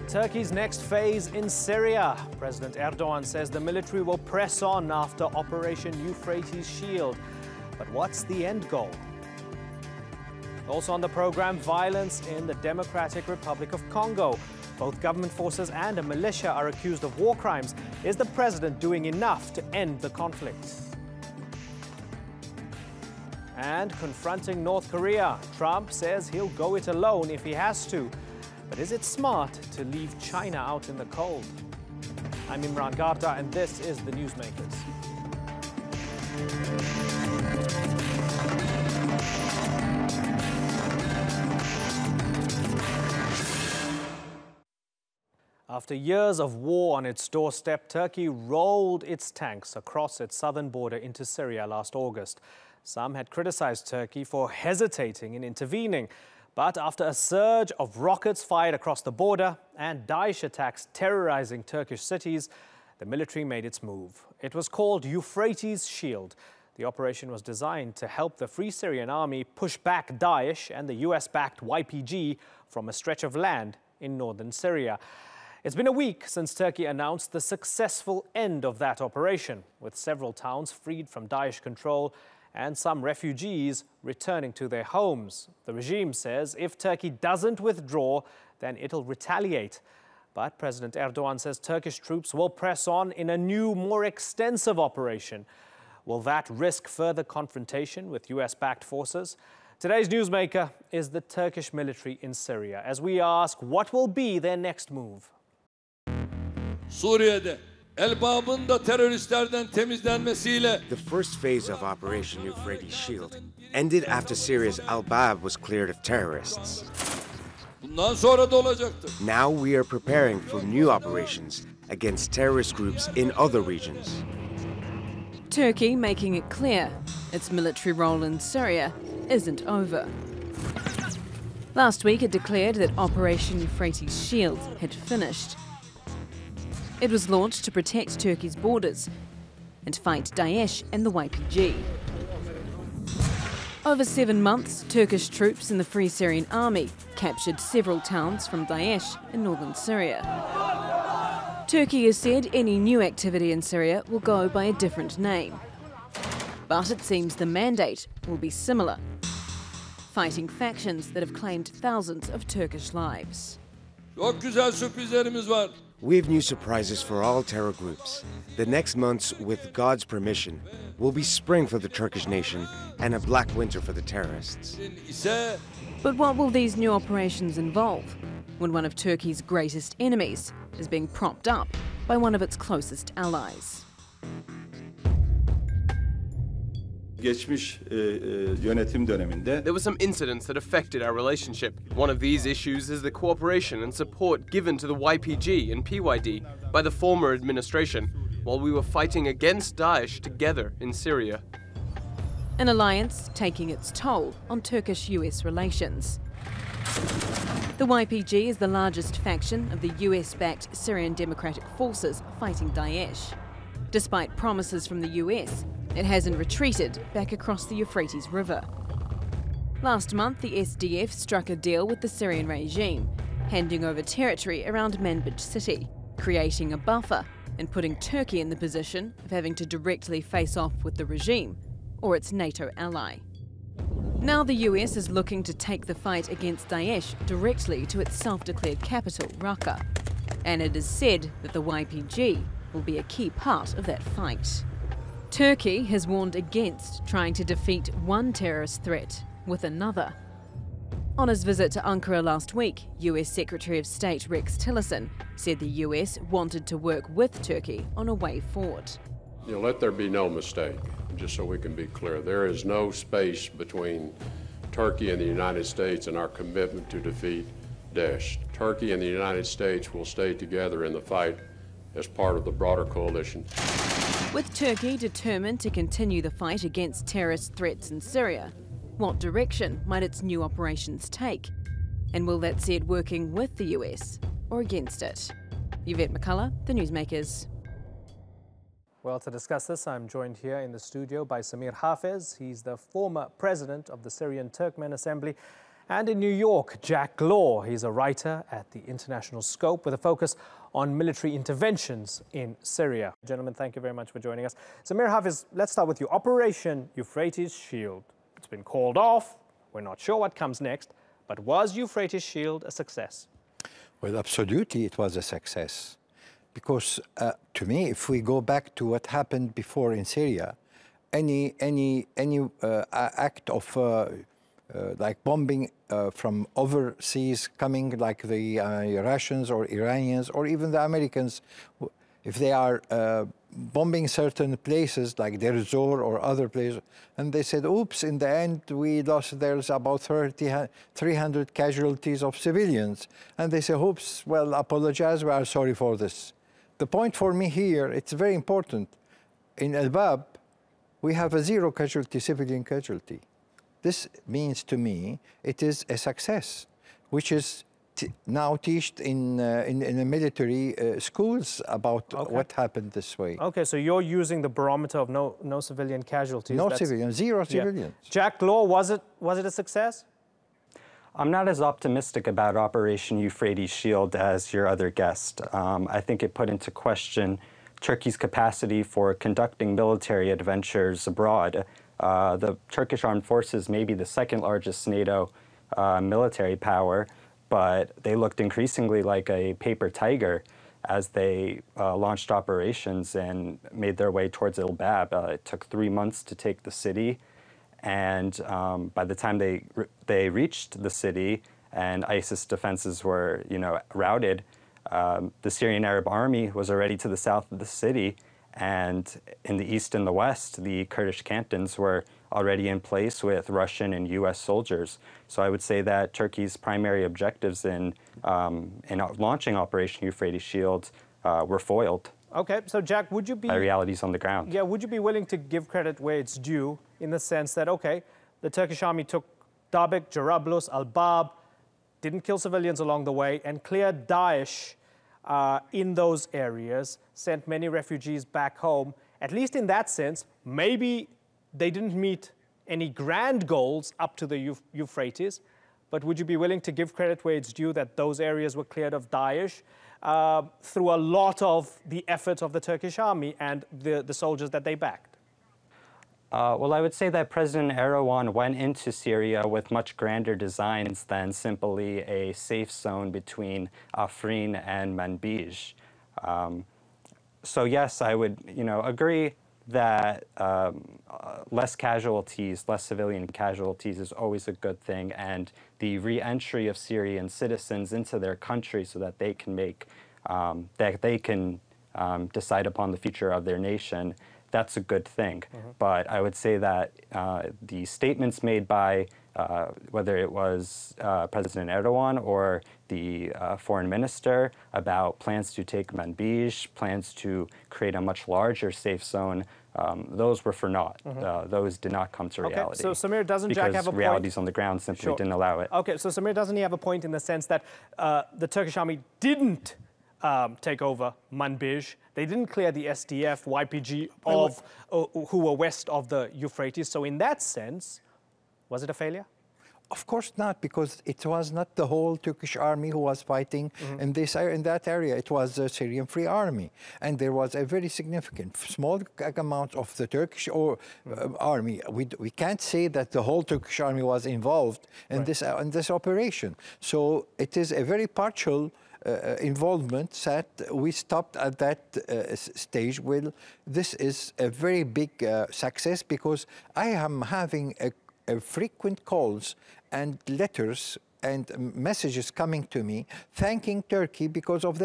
Turkey's next phase in Syria. President Erdogan says the military will press on after Operation Euphrates Shield. But what's the end goal? Also on the program, violence in the Democratic Republic of Congo. Both government forces and a militia are accused of war crimes. Is the president doing enough to end the conflict? And confronting North Korea, Trump says he'll go it alone if he has to. But is it smart to leave China out in the cold? I'm Imran Garda, and this is the Newsmakers. After years of war on its doorstep, Turkey rolled its tanks across its southern border into Syria last August. Some had criticized Turkey for hesitating in intervening. But after a surge of rockets fired across the border and Daesh attacks terrorizing Turkish cities, the military made its move. It was called Euphrates Shield. The operation was designed to help the Free Syrian Army push back Daesh and the US-backed YPG from a stretch of land in northern Syria. It's been a week since Turkey announced the successful end of that operation, with several towns freed from Daesh control and some refugees returning to their homes. The regime says if Turkey doesn't withdraw, then it'll retaliate. But President Erdogan says Turkish troops will press on in a new, more extensive operation. Will that risk further confrontation with US-backed forces? Today's newsmaker is the Turkish military in Syria, as we ask what will be their next move. Suriye'de Elbab'ın da teröristlerden temizlenmesiyle the first phase of Operation Euphrates Shield ended after Syria's Al-Bab was cleared of terrorists. Bundan sonra da olacaktır. Now we are preparing for new operations against terrorist groups in other regions. Turkey making it clear its military role in Syria isn't over. Last week it declared that Operation Euphrates Shield had finished. It was launched to protect Turkey's borders and fight Daesh and the YPG. Over 7 months, Turkish troops in the Free Syrian Army captured several towns from Daesh in northern Syria. Turkey has said any new activity in Syria will go by a different name. But it seems the mandate will be similar, fighting factions that have claimed thousands of Turkish lives. Çok güzel sürprizlerimiz var. We have new surprises for all terror groups. The next months, with God's permission, will be spring for the Turkish nation and a black winter for the terrorists. But what will these new operations involve when one of Turkey's greatest enemies is being propped up by one of its closest allies? There were some incidents that affected our relationship. One of these issues is the cooperation and support given to the YPG and PYD by the former administration while we were fighting against Daesh together in Syria. An alliance taking its toll on Turkish-US relations. The YPG is the largest faction of the US-backed Syrian Democratic Forces fighting Daesh. Despite promises from the US, it hasn't retreated back across the Euphrates River. Last month, the SDF struck a deal with the Syrian regime, handing over territory around Manbij city, creating a buffer and putting Turkey in the position of having to directly face off with the regime or its NATO ally. Now the US is looking to take the fight against Daesh directly to its self-declared capital, Raqqa. And it is said that the YPG will be a key part of that fight. Turkey has warned against trying to defeat one terrorist threat with another. On his visit to Ankara last week, US Secretary of State Rex Tillerson said the US wanted to work with Turkey on a way forward. Let there be no mistake, just so we can be clear. There is no space between Turkey and the United States and our commitment to defeat Daesh. Turkey and the United States will stay together in the fight as part of the broader coalition. With Turkey determined to continue the fight against terrorist threats in Syria, what direction might its new operations take? And will that see it working with the US or against it? Yvette McCullough, The Newsmakers. Well, to discuss this, I'm joined here in the studio by Samir Hafiz. He's the former president of the Syrian Turkmen Assembly, And in New York, Jack Law, he's a writer at the International Scope with a focus on military interventions in Syria. Gentlemen, thank you very much for joining us. Samir Hafiz, let's start with you. Operation Euphrates Shield. It's been called off. We're not sure what comes next. But was Euphrates Shield a success? Well, absolutely it was a success. Because to me, if we go back to what happened before in Syria, any act of like bombing from overseas coming, like the Russians or Iranians or even the Americans, if they are bombing certain places like Deir Zor or other places, and they said, oops, in the end we lost, there's about 300 casualties of civilians. And they say, oops, well, apologize, we are sorry for this. The point for me here, it's very important. In Al-Bab, we have a zero casualty, civilian casualty. This means to me it is a success, which is now taught in the military schools about what happened this way. Okay, so you're using the barometer of no civilian casualties. No civilians, zero civilians. Jack Law, was it a success? I'm not as optimistic about Operation Euphrates Shield as your other guest. I think it put into question Turkey's capacity for conducting military adventures abroad. The Turkish armed forces may be the second largest NATO military power, but they looked increasingly like a paper tiger as they launched operations and made their way towards Al-Bab. It took 3 months to take the city, and by the time they reached the city and ISIS defenses were, routed, the Syrian Arab army was already to the south of the city, and in the east and the west, the Kurdish cantons were already in place with Russian and U.S. soldiers. So I would say that Turkey's primary objectives in launching Operation Euphrates Shield were foiled. Okay, so Jack, would you be... by realities on the ground. Yeah, would you be willing to give credit where it's due in the sense that, okay, the Turkish army took Dabik, Jarablus, Al-Bab, didn't kill civilians along the way, and cleared Daesh in those areas, sent many refugees back home. At least in that sense, maybe they didn't meet any grand goals up to the Euphrates, but would you be willing to give credit where it's due that those areas were cleared of Daesh through a lot of the efforts of the Turkish army and the soldiers that they backed? Well, I would say that President Erdogan went into Syria with much grander designs than simply a safe zone between Afrin and Manbij. So yes, I would agree that less casualties, less civilian casualties is always a good thing, and the re-entry of Syrian citizens into their country so that they can make, decide upon the future of their nation, that's a good thing. But I would say that the statements made by whether it was President Erdogan or the foreign minister about plans to take Manbij, plans to create a much larger safe zone, those were for naught. Those did not come to reality. So Samir, doesn't Jack have a point? Because realities on the ground simply didn't allow it. Okay, so Samir, doesn't he have a point in the sense that the Turkish army didn't take over Manbij? They didn't clear the SDF, YPG who were west of the Euphrates. So in that sense, was it a failure? Of course not, because it was not the whole Turkish army who was fighting in that area. It was the Syrian Free Army, and there was a very significant small amount of the Turkish army. We can't say that the whole Turkish army was involved in this operation. So it is a very partial involvement that we stopped at that stage. Well, this is a very big success, because I am having frequent calls and letters and messages coming to me thanking Turkey because of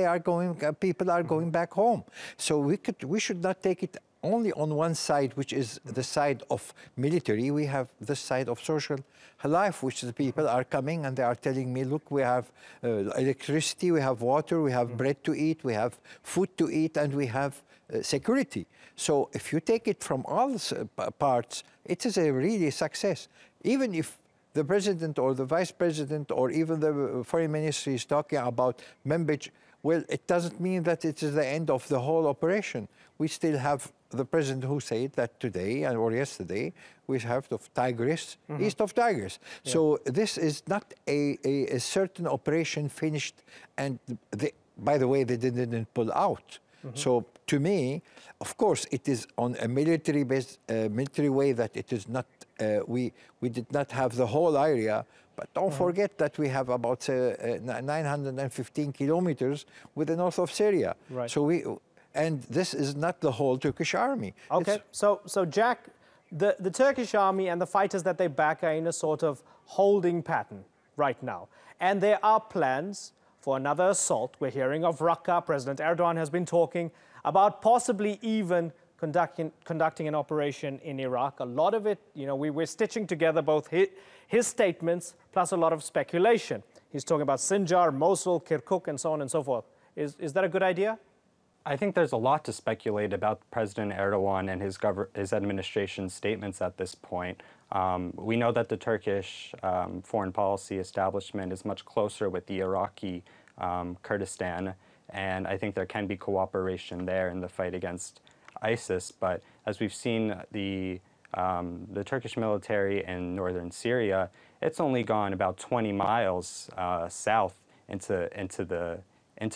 people are going back home. So we should not take it only on one side, which is the side of military. We have the side of social life, which the people are coming and they are telling me, look, we have electricity, we have water, we have bread to eat, we have food to eat, and we have security. So if you take it from all parts, it is a really success. Even if the president or the vice president or even the foreign ministry is talking about Manbij, well, it doesn't mean that it is the end of the whole operation. We still have the president who said that today or yesterday we have the Tigris, east of Tigris. Yeah. So this is not a certain operation finished, and by the way, they didn't pull out. So to me, of course, it is on a military-based, military way that it is not. We did not have the whole area, but don't forget that we have about 915 kilometers with the north of Syria. Right. So and this is not the whole Turkish army. Okay. So Jack, the Turkish army and the fighters that they back are in a sort of holding pattern right now, and there are plans for another assault. We're hearing of Raqqa. President Erdogan has been talking about possibly even conducting an operation in Iraq. A lot of it, you know, we're stitching together both his statements plus a lot of speculation. He's talking about Sinjar, Mosul, Kirkuk, and so on and so forth. Is that a good idea? I think there's a lot to speculate about President Erdogan and his administration's statements at this point. We know that the Turkish foreign policy establishment is much closer with the Iraqi Kurdistan, and I think there can be cooperation there in the fight against ISIS. But as we've seen, the Turkish military in northern Syria, it's only gone about 20 miles south into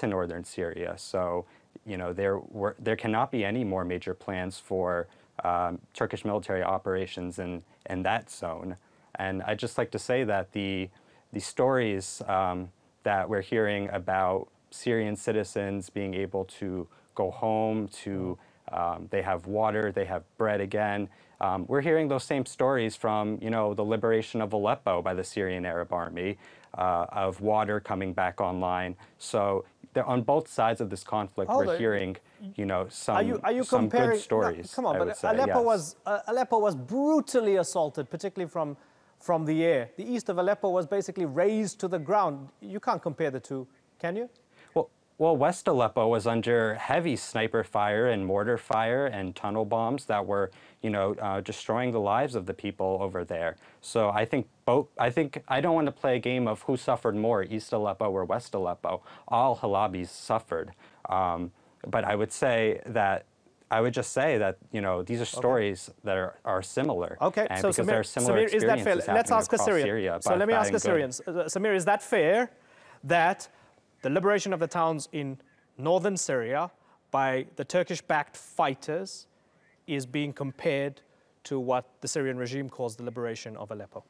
northern Syria. So, you know, there cannot be any more major plans for Turkish military operations in that zone. And I'd just like to say that the stories that we're hearing about Syrian citizens being able to go home, they have water, they have bread again. We're hearing those same stories from, you know, the liberation of Aleppo by the Syrian Arab Army, of water coming back online. So on both sides of this conflict, we're hearing, you know, some good stories. No, come on, but Aleppo was brutally assaulted, particularly from the air. The east of Aleppo was basically razed to the ground. You can't compare the two, can you? Well, West Aleppo was under heavy sniper fire and mortar fire and tunnel bombs that were, you know, destroying the lives of the people over there. So I think I don't want to play a game of who suffered more, East Aleppo or West Aleppo. All Halabis suffered. But I would just say that, you know, these are stories that are similar. Okay, and so because there are similar Samir, is that fair? Let's ask a Syrian. Syria, so let me ask a Syrian. Samir, is that fair that the liberation of the towns in northern Syria by the Turkish-backed fighters is being compared to what the Syrian regime calls the liberation of Aleppo?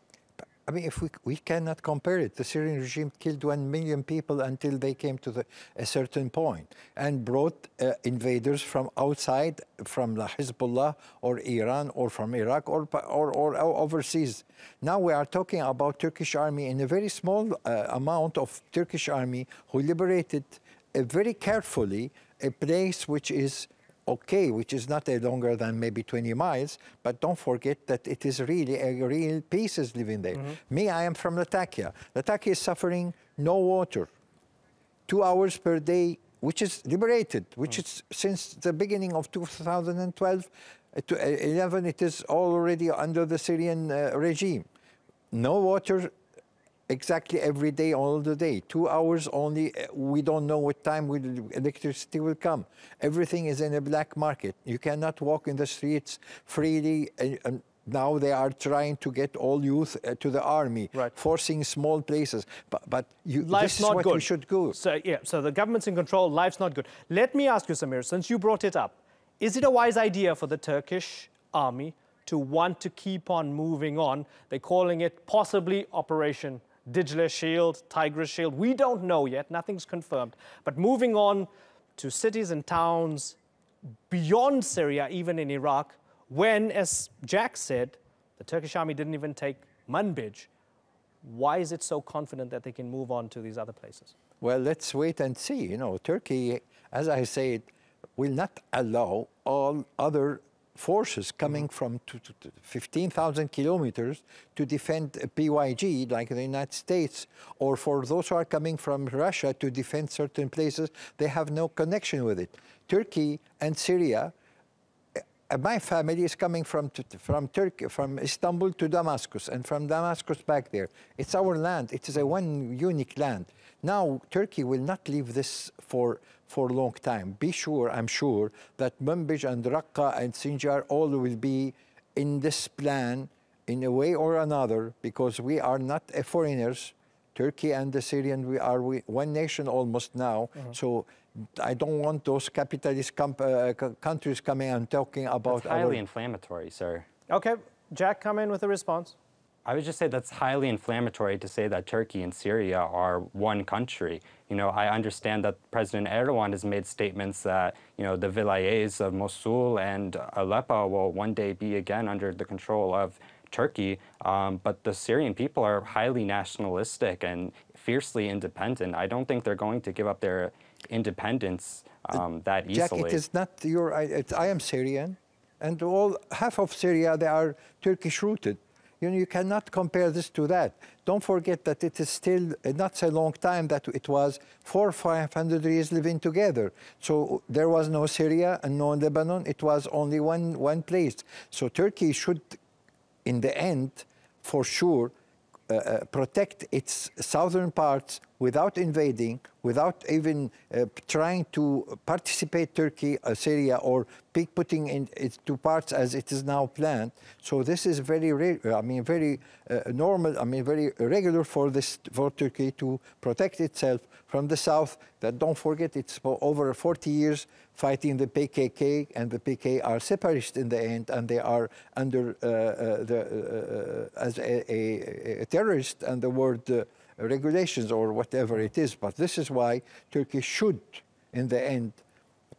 I mean, if we cannot compare it. The Syrian regime killed 1 million people until they came to a certain point and brought invaders from outside, from Hezbollah or Iran or from Iraq or overseas. Now we are talking about Turkish army in a very small amount of Turkish army who liberated very carefully a place which is okay, which is not longer than maybe 20 miles, but don't forget that it is really a real pieces living there. Me, I am from Latakia. Latakia is suffering no water, 2 hours per day, which is liberated, which is since the beginning of 2012 to 11, it is already under the Syrian regime. No water exactly every day, all the day. 2 hours only. We don't know what time electricity will come. Everything is in a black market. You cannot walk in the streets freely. And now they are trying to get all youth to the army, forcing small places. But this is what we should do. So, yeah, so the government's in control, life's not good. Let me ask you, Samir, since you brought it up, is it a wise idea for the Turkish army to want to keep on moving on? They're calling it possibly Operation Digital Shield, Tigris Shield. We don't know yet, nothing's confirmed. But moving on to cities and towns beyond Syria, even in Iraq, when, as Jack said, the Turkish army didn't even take Manbij. Why is it so confident that they can move on to these other places? Well, let's wait and see. You know, Turkey, as I said, will not allow all other forces coming from 15,000 kilometers to defend PYG, like the United States, or for those who are coming from Russia to defend certain places. They have no connection with it. Turkey and Syria my family is coming from Turkey, from Istanbul to Damascus, and from Damascus back there. It's our land. It is a one unique land. Now, Turkey will not leave this for a long time. Be sure, I'm sure, that Manbij and Raqqa and Sinjar all will be in this plan in a way or another, because we are not foreigners. Turkey and the Syrian, we are one nation almost now. So I don't want those capitalist countries coming and talking about... That's highly inflammatory, sir. Okay, Jack, come in with a response. I would just say that's highly inflammatory to say that Turkey and Syria are one country. You know, I understand that President Erdogan has made statements that, you know, the vilayets of Mosul and Aleppo will one day be again under the control of Turkey, but the Syrian people are highly nationalistic and fiercely independent. I don't think they're going to give up their independence that easily. Jack, it is not your... I am Syrian, and half of Syria, they are Turkish-rooted. You know, you cannot compare this to that. Don't forget that it is still not so long time that it was 400 or 500 years living together. So there was no Syria and no Lebanon. It was only one place. So Turkey should, in the end, for sure, protect its southern parts without invading, without even trying to participate Turkey, Syria, or putting in its two parts as it is now planned. So this is very, very normal. Very regular for Turkey to protect itself from the south. That don't forget, it's for over 40 years fighting the PKK, and the PKK are separatists in the end, and they are under as a terrorist and the word regulations or whatever it is. But this is why Turkey should, in the end,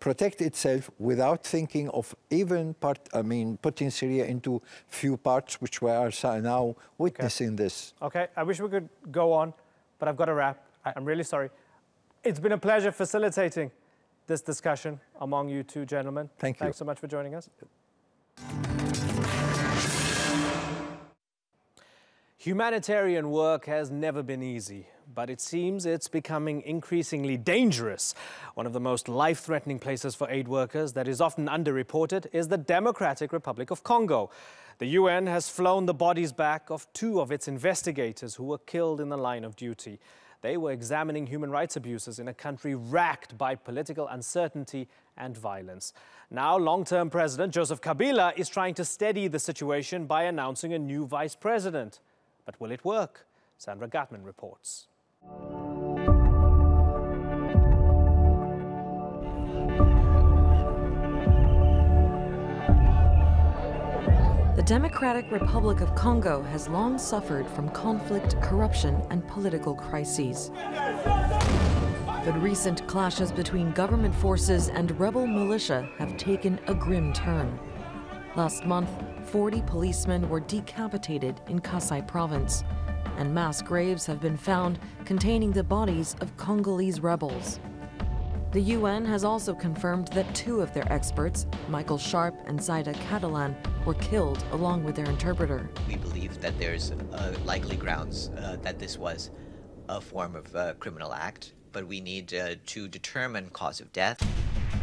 protect itself without thinking of even putting Syria into few parts, which we are now witnessing this. Okay, I wish we could go on, but I've got to wrap. I'm really sorry. It's been a pleasure facilitating this discussion among you two gentlemen. Thank you. Thanks so much for joining us. Humanitarian work has never been easy, but it seems it's becoming increasingly dangerous. One of the most life-threatening places for aid workers that is often underreported is the Democratic Republic of Congo. The UN has flown the bodies back of 2 of its investigators who were killed in the line of duty. They were examining human rights abuses in a country racked by political uncertainty and violence. Now, long-term President Joseph Kabila is trying to steady the situation by announcing a new vice president. But will it work? Sandra Gatman reports. The Democratic Republic of Congo has long suffered from conflict, corruption, and political crises. But recent clashes between government forces and rebel militia have taken a grim turn. Last month, 40 policemen were decapitated in Kasai province, and mass graves have been found containing the bodies of Congolese rebels. The UN has also confirmed that 2 of their experts, Michael Sharp and Zaida Catalan, were killed along with their interpreter. We believe that there's likely grounds that this was a form of criminal act, but we need to determine cause of death.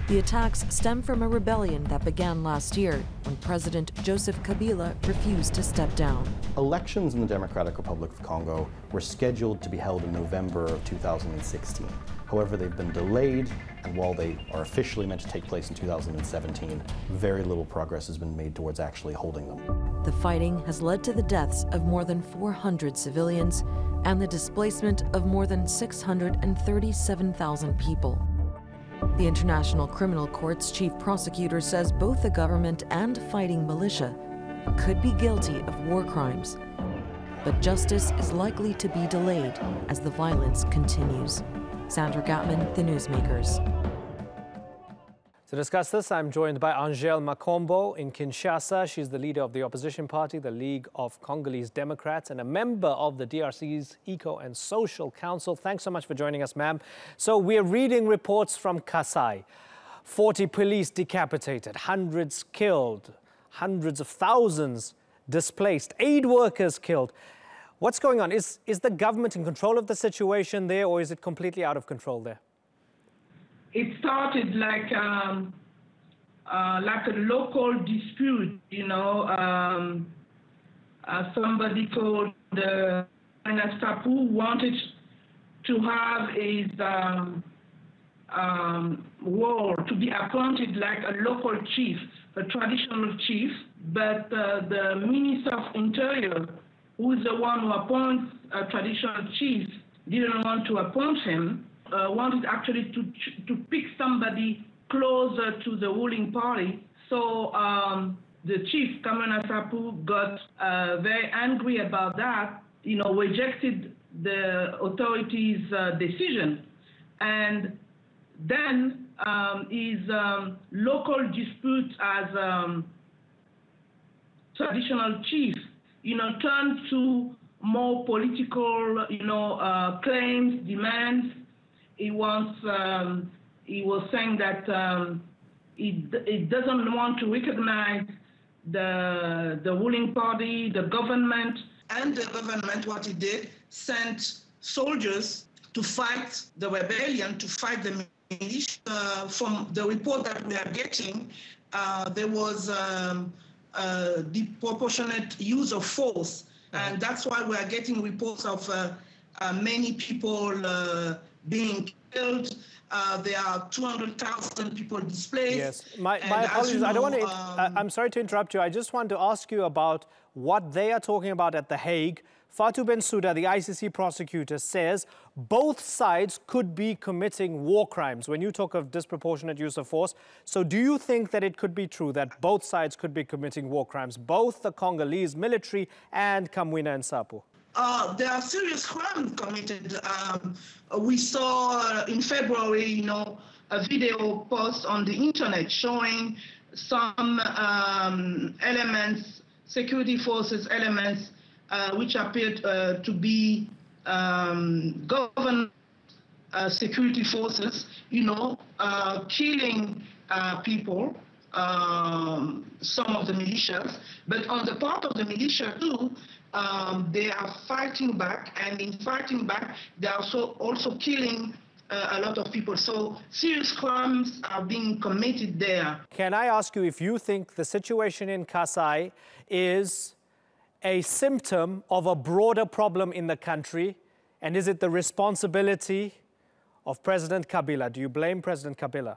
The attacks stem from a rebellion that began last year when President Joseph Kabila refused to step down. Elections in the Democratic Republic of Congo were scheduled to be held in November of 2016. However, they've been delayed, and while they are officially meant to take place in 2017, very little progress has been made towards actually holding them. The fighting has led to the deaths of more than 400 civilians and the displacement of more than 637,000 people. The International Criminal Court's chief prosecutor says both the government and fighting militia could be guilty of war crimes. But justice is likely to be delayed as the violence continues. Sandra Gatman, The Newsmakers. To discuss this, I'm joined by Angèle Makombo in Kinshasa. She's the leader of the opposition party, the League of Congolese Democrats, and a member of the DRC's Eco and Social Council. Thanks so much for joining us, ma'am. So we're reading reports from Kasai. 40 police decapitated, hundreds killed, hundreds of thousands displaced, aid workers killed. What's going on? Is the government in control of the situation there, or is it completely out of control there? It started like like a local dispute, you know. Somebody called Sapu wanted to have his war to be appointed like a local chief, a traditional chief, but the Minister of Interior, who is the one who appoints a traditional chief, didn't want to appoint him, wanted actually to pick somebody closer to the ruling party. So the chief, Kamana Sapu, got very angry about that, you know, rejected the authorities' decision. And then his local dispute as traditional chief, you know, turned to more political, you know, claims, demands. He was saying that it doesn't want to recognize the ruling party, the government. And the government, what it did, sent soldiers to fight the rebellion, to fight the militia. From the report that we are getting, there was disproportionate use of force. And that's why we are getting reports of many people being killed. There are 200,000 people displaced. Yes, my apologies. You know, I don't want to. I'm sorry to interrupt you. I just want to ask you about what they are talking about at The Hague. Fatou Bensouda, the ICC prosecutor, says both sides could be committing war crimes when you talk of disproportionate use of force. So do you think that it could be true that both sides could be committing war crimes, both the Congolese military and Kamwina and Sapu? There are serious crimes committed. We saw in February, you know, a video post on the internet showing some elements, security forces elements, which appeared to be government security forces, you know, killing people, some of the militias. But on the part of the militia too, they are fighting back, and in fighting back, they are also killing a lot of people. So serious crimes are being committed there. Can I ask you if you think the situation in Kasai is a symptom of a broader problem in the country, and is it the responsibility of President Kabila? Do you blame President Kabila?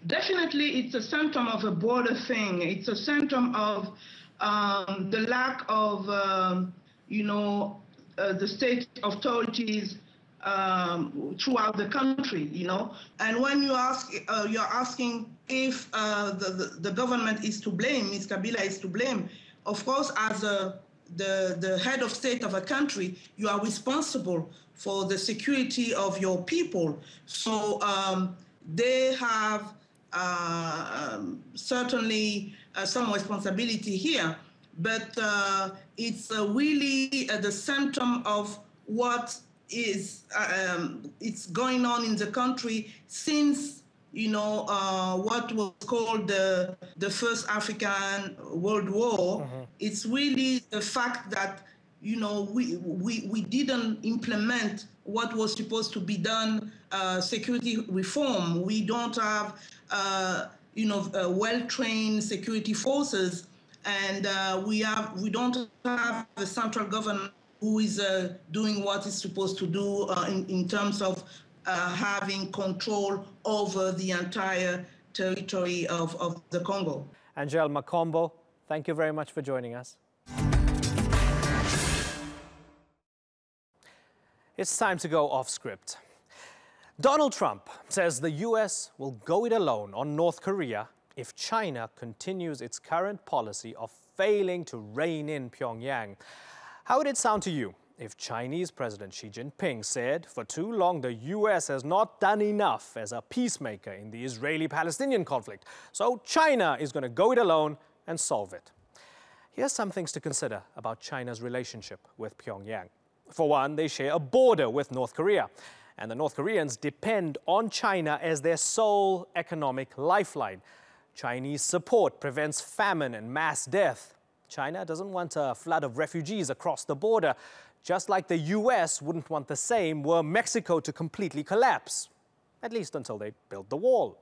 Definitely, it's a symptom of a broader thing. It's a symptom of the lack of, you know, the state authorities throughout the country, you know. And when you ask, you're asking if the government is to blame, Ms. Kabila is to blame. Of course, as the head of state of a country, you are responsible for the security of your people. So they have certainly some responsibility here, but it's really the symptom of what is it's going on in the country since, you know, what was called the First African World War. Mm-hmm. It's really the fact that, you know, we didn't implement what was supposed to be done, security reform. We don't have, you know, well-trained security forces, and we don't have a central government who is doing what it's supposed to do in terms of having control over the entire territory of the Congo. Angel Makombo, thank you very much for joining us. It's time to go off script. Donald Trump says the US will go it alone on North Korea if China continues its current policy of failing to rein in Pyongyang. How would it sound to you if Chinese President Xi Jinping said, for too long the US has not done enough as a peacemaker in the Israeli-Palestinian conflict, so China is going to go it alone and solve it? Here's some things to consider about China's relationship with Pyongyang. For one, they share a border with North Korea, and the North Koreans depend on China as their sole economic lifeline. Chinese support prevents famine and mass death. China doesn't want a flood of refugees across the border, just like the US wouldn't want the same were Mexico to completely collapse. at least until they build the wall.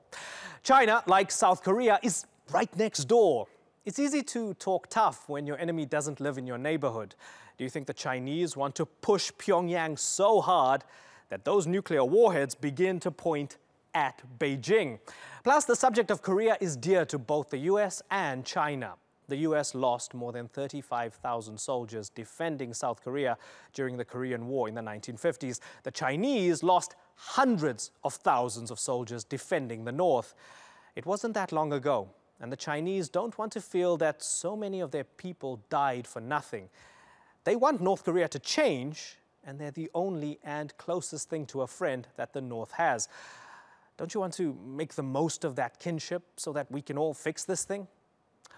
China, like South Korea, is right next door. It's easy to talk tough when your enemy doesn't live in your neighborhood. Do you think the Chinese want to push Pyongyang so hard that those nuclear warheads begin to point at Beijing? Plus, the subject of Korea is dear to both the US and China. The US lost more than 35,000 soldiers defending South Korea during the Korean War in the 1950s. The Chinese lost hundreds of thousands of soldiers defending the North. It wasn't that long ago, and the Chinese don't want to feel that so many of their people died for nothing. They want North Korea to change, and they're the only and closest thing to a friend that the North has. Don't you want to make the most of that kinship so that we can all fix this thing?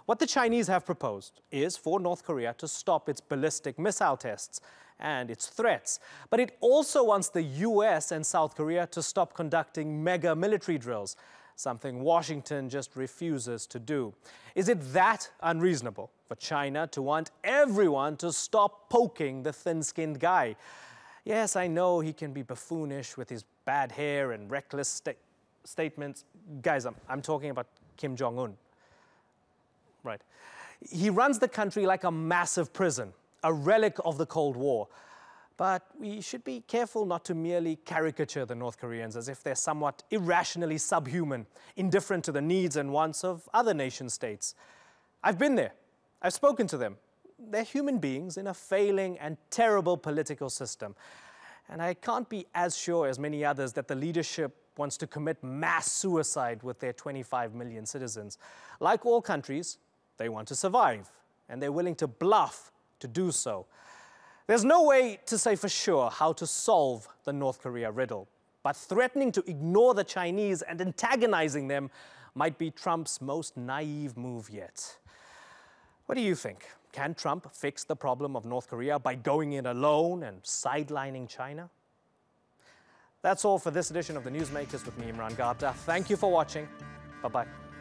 What the Chinese have proposed is for North Korea to stop its ballistic missile tests and its threats. But it also wants the US and South Korea to stop conducting mega military drills, something Washington just refuses to do. Is it that unreasonable for China to want everyone to stop poking the thin-skinned guy? Yes, I know he can be buffoonish with his bad hair and reckless statements. Guys, I'm talking about Kim Jong-un. Right. He runs the country like a massive prison, a relic of the Cold War. But we should be careful not to merely caricature the North Koreans as if they're somewhat irrationally subhuman, indifferent to the needs and wants of other nation states. I've been there. I've spoken to them. They're human beings in a failing and terrible political system. And I can't be as sure as many others that the leadership wants to commit mass suicide with their 25 million citizens. Like all countries, they want to survive, and they're willing to bluff to do so. There's no way to say for sure how to solve the North Korea riddle, but threatening to ignore the Chinese and antagonizing them might be Trump's most naive move yet. What do you think? Can Trump fix the problem of North Korea by going it alone and sidelining China? That's all for this edition of the Newsmakers with me, Imran Gupta. Thank you for watching. Bye-bye.